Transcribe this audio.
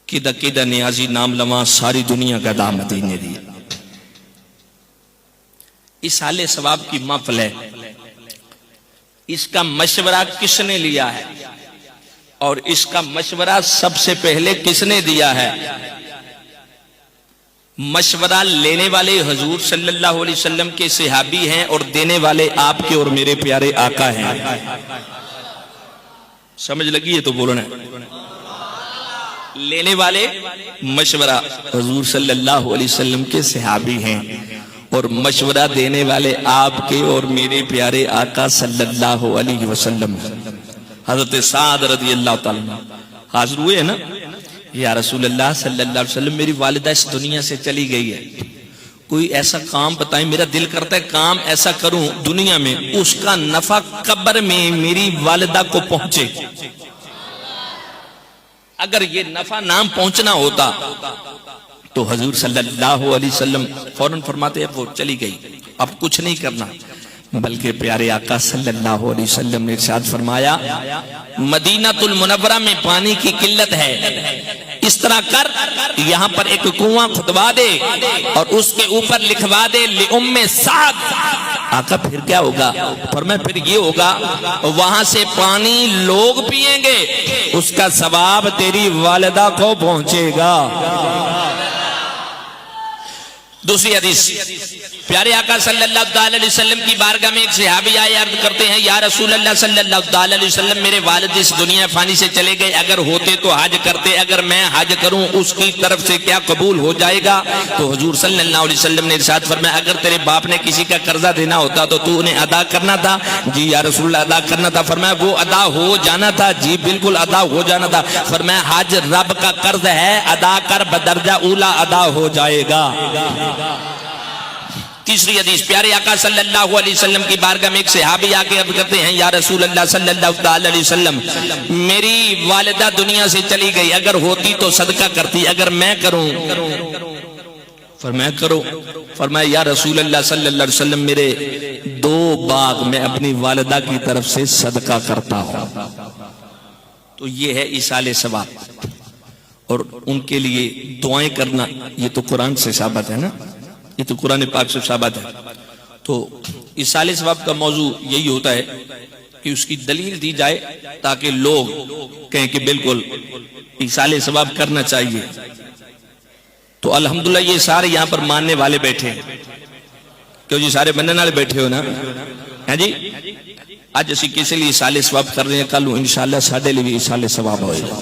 किदा किदा नियाजी नाम लवा सारी दुनिया का दाम मदीने दी। इस हाले सवाब की महफिल है, इसका मशवरा किसने लिया है और इसका मशवरा सबसे पहले किसने दिया है? मशवरा लेने वाले हुजूर सल्लल्लाहु अलैहि वसल्लम के सहाबी हैं और देने वाले आपके और मेरे प्यारे आका हैं। समझ लगी है तो बोलना है। लेने वाले मशवरा हुजूर सल्लल्लाहु अलैहि वसल्लम के सहाबी हैं और मशवरा देने वाले आपके और मेरे प्यारे आका सल्लल्लाहु अलैहि वसल्लम। हजरत साद रज़ी अल्लाह ताला हाजिर हुए है ना, या रसूल अल्लाह सल्लल्लाहु अलैहि वसल्लम मेरी वालिदा इस दुनिया से चली गई है, कोई ऐसा काम बताएं, मेरा दिल करता है काम ऐसा करूं दुनिया में उसका नफा कब्र में मेरी वालिदा को पहुंचे। अगर ये नफा नाम पहुंचना होता तो हुजूर सल्लल्लाहु अलैहि वसल्लम फौरन फरमाते हैं वो चली गई, अब कुछ नहीं करना। बल्कि प्यारे आका सल्लल्लाहु अलैहि वसल्लम ने इरशाद फरमाया मदीनातुल मुनव्वरा में पानी की किल्लत है, इस तरह कर यहाँ पर एक कुआं खुदवा दे और उसके ऊपर लिखवा दे ले उम्मे साद। आका फिर क्या होगा? फरमाया फिर ये होगा वहां से पानी लोग पिएंगे, उसका सवाब तेरी वालिदा को पहुंचेगा। दूसरी हदीस प्यारे आका सल्लल्लाहु अलैहि वसल्लम की बारगाह में एक सहाबी आए, अर्ज करते हैं या रसूल अल्लाह सल्लल्लाहु अलैहि वसल्लम मेरे वालिद इस दुनिया फानी से चले गए, अगर होते तो हज करते, अगर मैं हज करूं उसकी तरफ से क्या कबूल हो जाएगा? तो हुजूर सल्लल्लाहु अलैहि वसल्लम ने इरशाद फरमाया अगर तेरे बाप ने किसी का कर्जा देना होता तो तू उन्हें अदा करना था? जी या रसूल अदा करना था। फरमाया वो अदा हो जाना था? जी बिल्कुल अदा हो जाना था। फरमाया हज रब का कर्ज है, अदा कर बदरजा उला अदा हो जाएगा। तीसरी हदीस प्यारे आका सल्लल्लाहु अलैहि वसल्लम की बारगाह में एक सहाबी आके अर्ज करते हैं या रसूल अल्लाह सल्लल्लाहु अलैहि वसल्लम मेरी वालिदा दुनिया से चली गई, अगर होती तो सदका करती, अगर मैं करूं? फरमाया करो। फरमाया या रसूल अल्लाह सल्लल्लाहु अलैहि वसल्लम मेरे 2 बाग मैं अपनी वालिदा की तरफ से सदका करता हूं। तो ये है इसाले सवाब और उनके लिए दुआएं करना, ये तो कुरान से साबित है ना, ये तो कुरान पाक से साबित है। तो इसाले सवाब का मौजू यही होता है कि उसकी दलील दी जाए ताकि लोग कहें कि बिल्कुल इसाले सवाब करना चाहिए। तो अल्हम्दुलिल्लाह ये सारे यहाँ पर मानने वाले बैठे हैं, क्यों जी सारे बनने वाले बैठे हो ना, है जी। आज असी किसी लिए इसाले सवाब कर रहे हैं, कल इंशाअल्लाह साडे लिए भी इसाले सवाब होएगा।